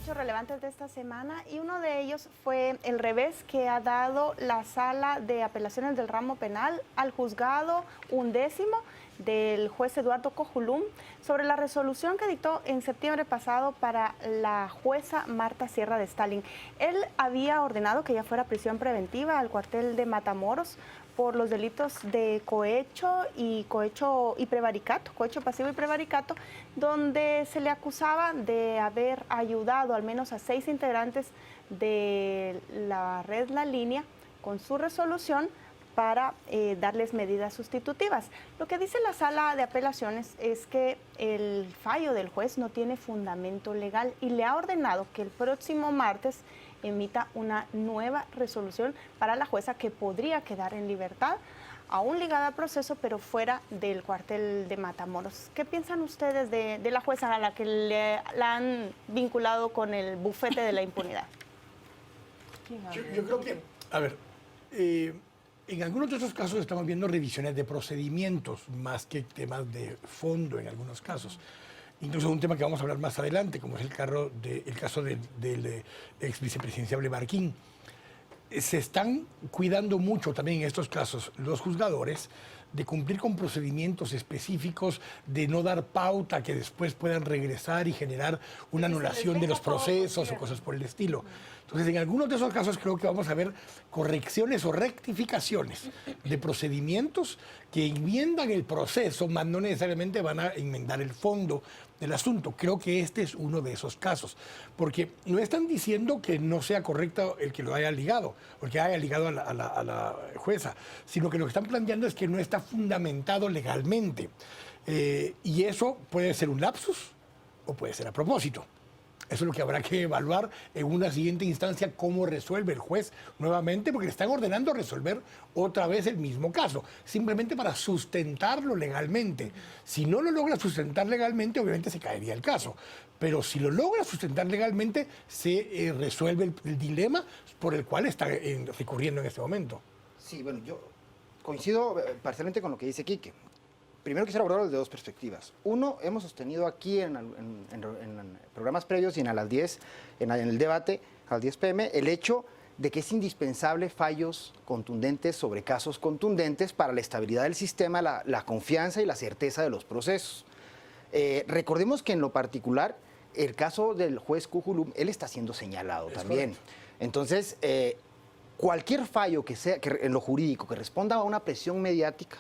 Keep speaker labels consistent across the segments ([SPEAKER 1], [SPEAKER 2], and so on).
[SPEAKER 1] hechos relevantes de esta semana y uno de ellos fue el revés que ha dado la Sala de Apelaciones del Ramo Penal al juzgado 11º del juez Eduardo Cojulum sobre la resolución que dictó en septiembre pasado para la jueza Marta Sierra de Stalin. Él había ordenado que ella fuera a prisión preventiva al cuartel de Matamoros por los delitos de cohecho y prevaricato, cohecho pasivo y prevaricato, donde se le acusaba de haber ayudado al menos a 6 integrantes de la red La Línea con su resolución para darles medidas sustitutivas. Lo que dice la Sala de Apelaciones es que el fallo del juez no tiene fundamento legal y le ha ordenado que el próximo martes emita una nueva resolución para la jueza que podría quedar en libertad, aún ligada al proceso, pero fuera del cuartel de Matamoros. ¿Qué piensan ustedes de la jueza a la que la han vinculado con el bufete de la impunidad?
[SPEAKER 2] Yo creo que, a ver, en algunos de esos casos estamos viendo revisiones de procedimientos más que temas de fondo en algunos casos. Incluso un tema que vamos a hablar más adelante, como es el caso del ex vicepresidenciable Barquín. Se están cuidando mucho también en estos casos los juzgadores de cumplir con procedimientos específicos, de no dar pauta que después puedan regresar y generar una anulación de los procesos o cosas por el estilo. Entonces, en algunos de esos casos creo que vamos a ver correcciones o rectificaciones de procedimientos que enmiendan el proceso, más no necesariamente van a enmendar el fondo del asunto. Creo que este es uno de esos casos, porque no están diciendo que no sea correcto el que lo haya ligado, o el que haya ligado a la jueza, sino que lo que están planteando es que no está fundamentado legalmente. Y eso puede ser un lapsus o puede ser a propósito. Eso es lo que habrá que evaluar en una siguiente instancia, cómo resuelve el juez nuevamente, porque le están ordenando resolver otra vez el mismo caso, simplemente para sustentarlo legalmente. Si no lo logra sustentar legalmente, obviamente se caería el caso. Pero si lo logra sustentar legalmente, se resuelve el dilema por el cual está recurriendo en este momento.
[SPEAKER 3] Sí, bueno, yo coincido parcialmente con lo que dice Quique. Primero quisiera abordarlo desde dos perspectivas. Uno, hemos sostenido aquí en programas previos y en a las 10, en el debate, a las 10 p.m., el hecho de que es indispensable fallos contundentes sobre casos contundentes para la estabilidad del sistema, la confianza y la certeza de los procesos. Recordemos que en lo particular, el caso del juez Cujulum, él está siendo señalado también. Correcto. Entonces, cualquier fallo que sea en lo jurídico que responda a una presión mediática,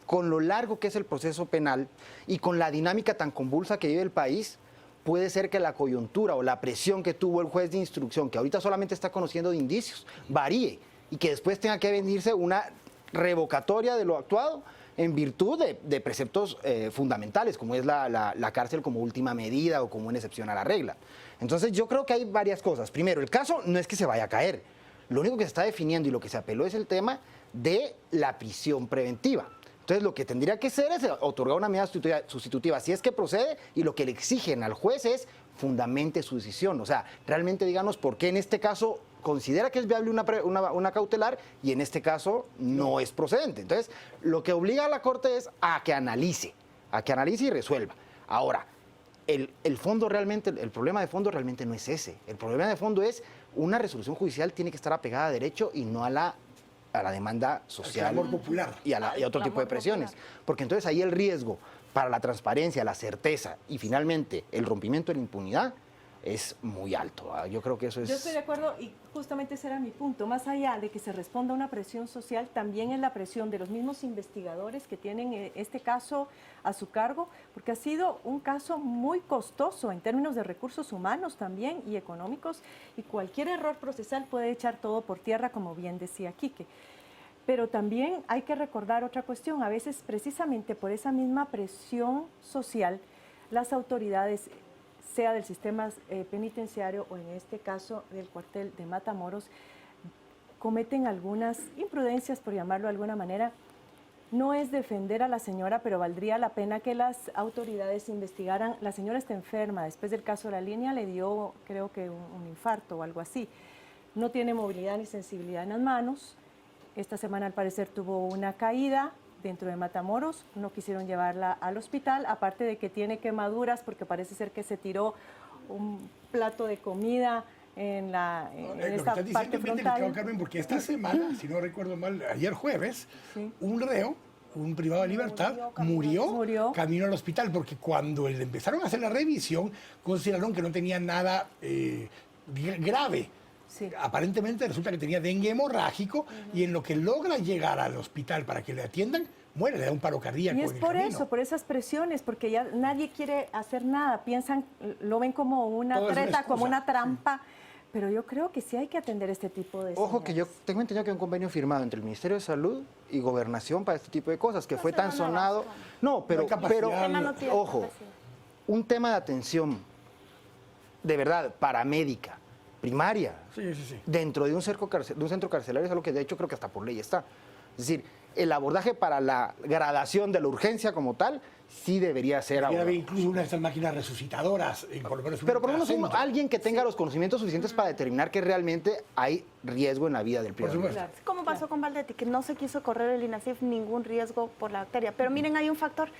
[SPEAKER 3] con lo largo que es el proceso penal y con la dinámica tan convulsa que vive el país, puede ser que la coyuntura o la presión que tuvo el juez de instrucción, que ahorita solamente está conociendo de indicios, varíe y que después tenga que venirse una revocatoria de lo actuado en virtud de preceptos fundamentales, como es la cárcel como última medida o como una excepción a la regla. Entonces yo creo que hay varias cosas. Primero, el caso no es que se vaya a caer. Lo único que se está definiendo y lo que se apeló es el tema de la prisión preventiva. Entonces, lo que tendría que ser es otorgar una medida sustitutiva, si es que procede, y lo que le exigen al juez es fundamente su decisión. O sea, realmente díganos por qué en este caso considera que es viable una cautelar y en este caso no es procedente. Entonces, lo que obliga a la Corte es a que analice y resuelva. Ahora, el problema de fondo realmente no es ese. El problema de fondo es una resolución judicial tiene que estar apegada a derecho y no a la demanda social
[SPEAKER 2] popular
[SPEAKER 3] y a otro tipo de presiones. Porque entonces ahí el riesgo para la transparencia, la certeza y finalmente el rompimiento de la impunidad es muy alto. Yo creo que eso es...
[SPEAKER 4] Yo estoy de acuerdo y justamente ese era mi punto. Más allá de que se responda a una presión social, también es la presión de los mismos investigadores que tienen este caso a su cargo, porque ha sido un caso muy costoso en términos de recursos humanos también y económicos, y cualquier error procesal puede echar todo por tierra, como bien decía Quique. Pero también hay que recordar otra cuestión. A veces, precisamente por esa misma presión social, las autoridades, sea del sistema penitenciario o en este caso del cuartel de Matamoros, cometen algunas imprudencias, por llamarlo de alguna manera. No es defender a la señora, pero valdría la pena que las autoridades investigaran. La señora está enferma, después del caso de La Línea le dio, creo que un infarto o algo así. No tiene movilidad ni sensibilidad en las manos. Esta semana al parecer tuvo una caída dentro de Matamoros, no quisieron llevarla al hospital, aparte de que tiene quemaduras porque parece ser que se tiró plato de comida en esta parte frontal.
[SPEAKER 2] Carmen, porque esta semana, si no recuerdo mal, ayer jueves,
[SPEAKER 4] Sí.
[SPEAKER 2] un reo, un privado de libertad, murió camino al hospital, porque cuando le empezaron a hacer la revisión, consideraron que no tenía nada grave.
[SPEAKER 4] Sí.
[SPEAKER 2] Aparentemente resulta que tenía dengue hemorrágico y en lo que logra llegar al hospital para que le atiendan, muere, le da un paro cardíaco.
[SPEAKER 4] Y es por eso, por esas presiones, porque ya nadie quiere hacer nada, piensan, lo ven como una
[SPEAKER 2] Todo es una
[SPEAKER 4] treta,
[SPEAKER 2] excusa.
[SPEAKER 4] como una trampa, pero yo creo que sí hay que atender este tipo de
[SPEAKER 3] Ojo que yo
[SPEAKER 4] señales.
[SPEAKER 3] tengo entendido que hay un convenio firmado entre el Ministerio de Salud y Gobernación para este tipo de cosas, que fue tan sonado. No, pero,
[SPEAKER 2] No hay capacidad.
[SPEAKER 3] pero
[SPEAKER 2] El tema
[SPEAKER 1] no tiene
[SPEAKER 3] ojo,
[SPEAKER 1] capacidad.
[SPEAKER 3] un tema de atención, de verdad, paramédica, primaria,
[SPEAKER 2] Sí, sí, sí.
[SPEAKER 3] dentro de un centro carcelario es algo que de hecho creo que hasta por ley está. Es decir, el abordaje para la gradación de la urgencia como tal sí debería ser
[SPEAKER 2] Debería haber
[SPEAKER 3] abordado.
[SPEAKER 2] incluso una de estas máquinas resucitadoras, por lo menos un
[SPEAKER 3] Pero por lo menos
[SPEAKER 2] ultrasonido.
[SPEAKER 3] alguien que tenga los conocimientos suficientes para determinar que realmente hay riesgo en la vida del privado.
[SPEAKER 2] supuesto.
[SPEAKER 4] Claro.
[SPEAKER 1] Como pasó con Valdetti, que no se quiso correr el INASIF ningún riesgo por la bacteria. Pero miren, hay un factor,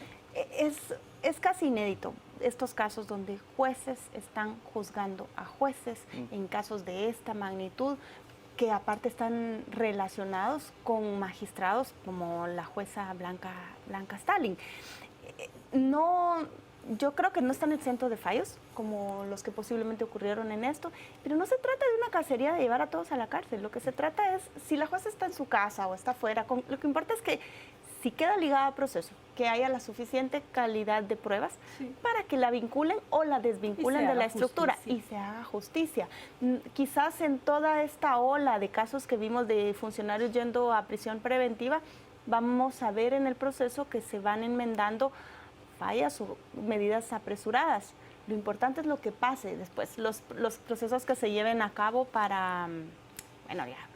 [SPEAKER 1] es casi inédito estos casos donde jueces están juzgando a jueces en casos de esta magnitud, que aparte están relacionados con magistrados como la jueza Blanca Stalin. No, yo creo que no están exentos de fallos, como los que posiblemente ocurrieron en esto, pero no se trata de una cacería de llevar a todos a la cárcel. Lo que se trata es, si la jueza está en su casa o está afuera, lo que importa es que si queda ligada al proceso, que haya la suficiente calidad de pruebas para que la vinculen o la desvinculen de la estructura y se haga justicia. Quizás en toda esta ola de casos que vimos de funcionarios yendo a prisión preventiva, vamos a ver en el proceso que se van enmendando fallas o medidas apresuradas. Lo importante es lo que pase después, los procesos que se lleven a cabo para,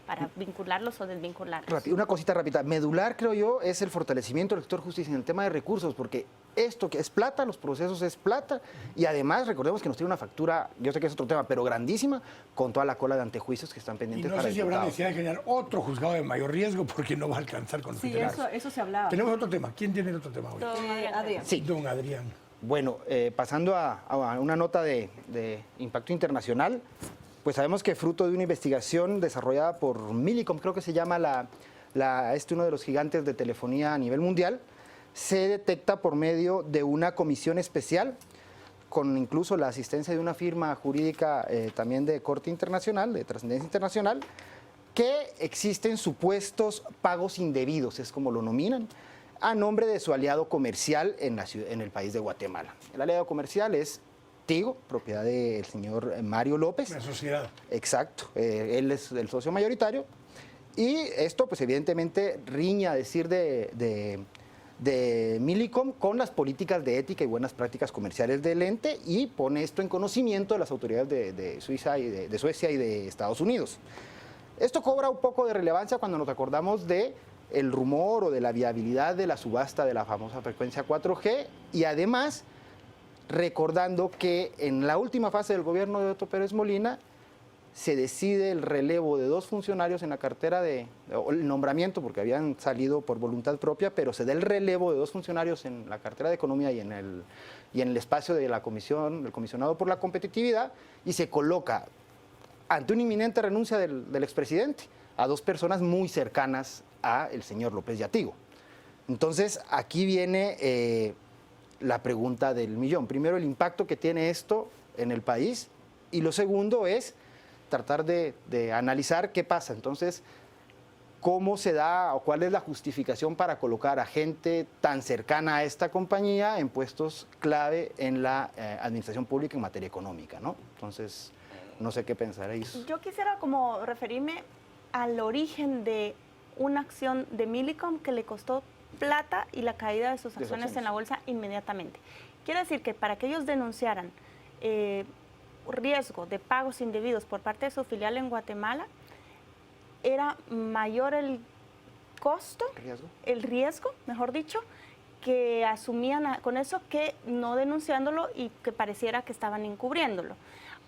[SPEAKER 1] para vincularlos o desvincularlos.
[SPEAKER 3] Una cosita rápida. Medular, creo yo, es el fortalecimiento del sector justicia en el tema de recursos, porque esto que es plata, los procesos es plata, y además recordemos que nos tiene una factura, yo sé que es otro tema, pero grandísima, con toda la cola de antejuicios que están
[SPEAKER 2] Y
[SPEAKER 3] pendientes
[SPEAKER 2] no
[SPEAKER 3] para
[SPEAKER 2] sé si habrá
[SPEAKER 3] diputados.
[SPEAKER 2] necesidad de generar otro juzgado de mayor riesgo porque no va a alcanzar con los
[SPEAKER 4] Sí,
[SPEAKER 2] veteranos.
[SPEAKER 4] eso se hablaba.
[SPEAKER 2] Tenemos otro tema. ¿Quién tiene otro tema hoy?
[SPEAKER 4] Adrián.
[SPEAKER 3] Sí.
[SPEAKER 2] Don Adrián.
[SPEAKER 3] Bueno, pasando a una nota de impacto internacional, pues sabemos que fruto de una investigación desarrollada por Millicom, creo que se llama uno de los gigantes de telefonía a nivel mundial, se detecta por medio de una comisión especial, con incluso la asistencia de una firma jurídica también de corte internacional, de trascendencia internacional, que existen supuestos pagos indebidos, es como lo nominan, a nombre de su aliado comercial en el país de Guatemala. El aliado comercial es Tigo, propiedad del señor Mario López.
[SPEAKER 2] La sociedad.
[SPEAKER 3] Exacto, él es el socio mayoritario. Y esto, pues evidentemente, riña a decir de Millicom con las políticas de ética y buenas prácticas comerciales del ente y pone esto en conocimiento de las autoridades de Suiza y de Suecia y de Estados Unidos. Esto cobra un poco de relevancia cuando nos acordamos de el rumor o de la viabilidad de la subasta de la famosa frecuencia 4G y además recordando que en la última fase del gobierno de Otto Pérez Molina se decide el relevo de 2 funcionarios en la cartera o el nombramiento, porque habían salido por voluntad propia, pero se da el relevo de 2 funcionarios en la cartera de Economía y en el espacio de la comisión, del comisionado por la competitividad, y se coloca ante una inminente renuncia del expresidente a 2 personas muy cercanas a el señor López Yatigo. Entonces, aquí viene la pregunta del millón. Primero, el impacto que tiene esto en el país, y lo segundo es tratar de analizar qué pasa. Entonces, ¿cómo se da o cuál es la justificación para colocar a gente tan cercana a esta compañía en puestos clave en la administración pública en materia económica, ¿no? Entonces, no sé qué pensaréis.
[SPEAKER 1] Yo quisiera como referirme al origen de una acción de Millicom que le costó plata y la caída de sus acciones en la bolsa inmediatamente. Quiere decir que para que ellos denunciaran riesgo de pagos indebidos por parte de su filial en Guatemala, era mayor el costo, el riesgo, mejor dicho, que asumían con eso que no denunciándolo y que pareciera que estaban encubriéndolo,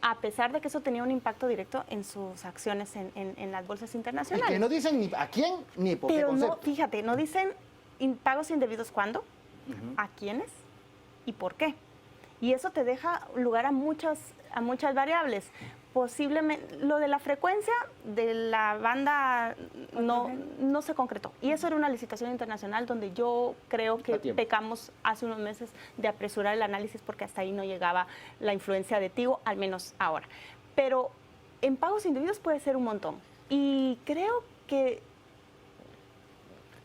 [SPEAKER 1] a pesar de que eso tenía un impacto directo en sus acciones en las bolsas internacionales.
[SPEAKER 3] Y que no dicen ni a quién ni por qué
[SPEAKER 1] Pero
[SPEAKER 3] concepto.
[SPEAKER 1] no, fíjate, no dicen pagos indebidos cuándo, a quiénes y por qué. Y eso te deja lugar a muchas muchas variables. Posiblemente, lo de la frecuencia de la banda no se concretó. Y eso era una licitación internacional donde yo creo que pecamos hace unos meses de apresurar el análisis porque hasta ahí no llegaba la influencia de Tigo, al menos ahora. Pero en pagos indebidos puede ser un montón. Y creo que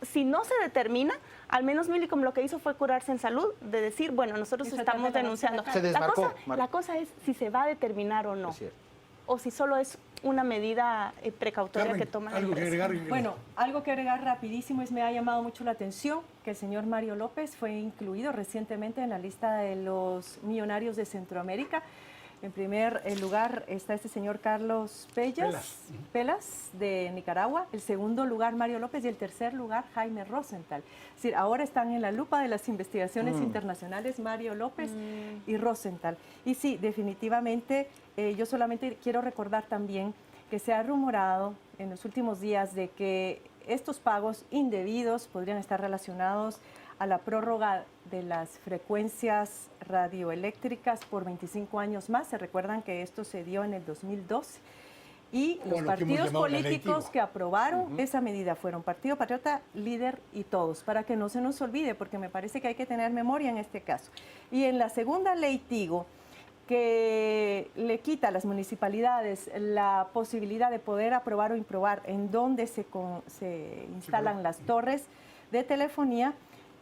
[SPEAKER 1] si no se determina, al menos Millicom lo que hizo fue curarse en salud, de decir, bueno, nosotros estamos denunciando.
[SPEAKER 3] Se desmarcó.
[SPEAKER 1] La cosa es si se va a determinar o no. O si solo es una medida precautoria
[SPEAKER 2] Carmen,
[SPEAKER 1] que toma la
[SPEAKER 2] algo que
[SPEAKER 1] empresa.
[SPEAKER 2] agregar.
[SPEAKER 4] Bueno, algo que agregar rapidísimo me ha llamado mucho la atención que el señor Mario López fue incluido recientemente en la lista de los millonarios de Centroamérica. En primer lugar está este señor Carlos Pelas de Nicaragua. El segundo lugar Mario López y el tercer lugar Jaime Rosenthal. Es decir, ahora están en la lupa de las investigaciones internacionales Mario López y Rosenthal. Y sí, definitivamente, yo solamente quiero recordar también que se ha rumorado en los últimos días de que estos pagos indebidos podrían estar relacionados a la prórroga de las frecuencias radioeléctricas por 25 años más. Se recuerdan que esto se dio en el 2012. Y los partidos políticos que aprobaron esa medida fueron Partido Patriota, Líder y Todos, para que no se nos olvide, porque me parece que hay que tener memoria en este caso. Y en la segunda ley Tigo, que le quita a las municipalidades la posibilidad de poder aprobar o improbar en dónde se instalan las torres de telefonía,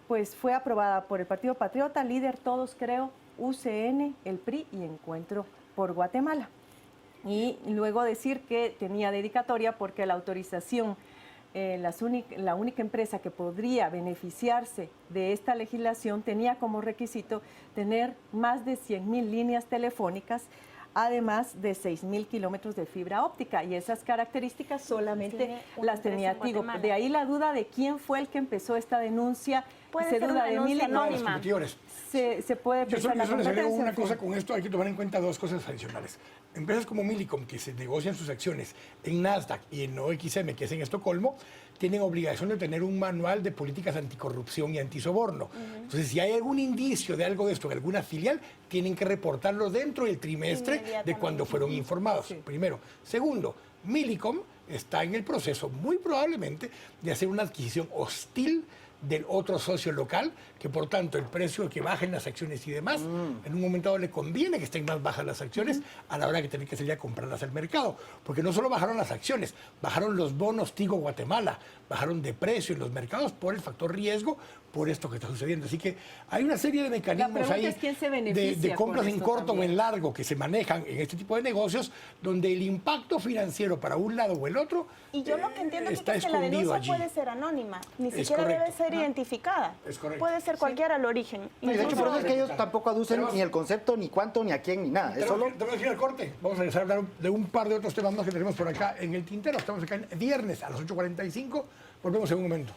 [SPEAKER 4] pues fue aprobada por el Partido Patriota, Líder, Todos, creo, UCN, el PRI y Encuentro por Guatemala. Y luego decir que tenía dedicatoria porque la autorización, la única empresa que podría beneficiarse de esta legislación tenía como requisito tener más de 100,000 líneas telefónicas, además de 6,000 kilómetros de fibra óptica, y esas características solamente las tenía Tigo. De ahí la duda de quién fue el que empezó esta denuncia.
[SPEAKER 1] Puede ser una denuncia anónima.
[SPEAKER 4] Se puede pensar
[SPEAKER 2] yo solo les agrego una cosa con esto, hay que tomar en cuenta dos cosas adicionales. Empresas como Millicom, que se negocian sus acciones en Nasdaq y en OXM, que es en Estocolmo, tienen obligación de tener un manual de políticas anticorrupción y antisoborno. Entonces, si hay algún indicio de algo de esto en alguna filial, tienen que reportarlo dentro del trimestre de cuando fueron informados, primero. Segundo, Millicom está en el proceso, muy probablemente, de hacer una adquisición hostil del otro socio local, que por tanto el precio que bajen las acciones y demás, en un momento dado le conviene que estén más bajas las acciones a la hora que tienen que salir a comprarlas al mercado, porque no solo bajaron las acciones, bajaron los bonos Tigo Guatemala, bajaron de precio en los mercados por el factor riesgo, por esto que está sucediendo. Así que hay una serie de mecanismos ahí de compras en corto o en largo que se manejan en este tipo de negocios, donde el impacto financiero para un lado o el otro
[SPEAKER 1] y yo lo que entiendo
[SPEAKER 2] está
[SPEAKER 1] es que la denuncia
[SPEAKER 2] allí.
[SPEAKER 1] puede ser anónima, ni siquiera debe ser identificada.
[SPEAKER 2] Es correcto.
[SPEAKER 1] Puede ser cualquiera al origen.
[SPEAKER 3] Y de hecho, por eso es que ellos tampoco aducen ni el concepto, ni cuánto, ni a quién, ni nada. Es solo...
[SPEAKER 2] Tenemos que ir al corte. Vamos a regresar a hablar de un par de otros temas más que tenemos por acá en el tintero. Estamos acá en viernes a las 8:45. Volvemos en un momento.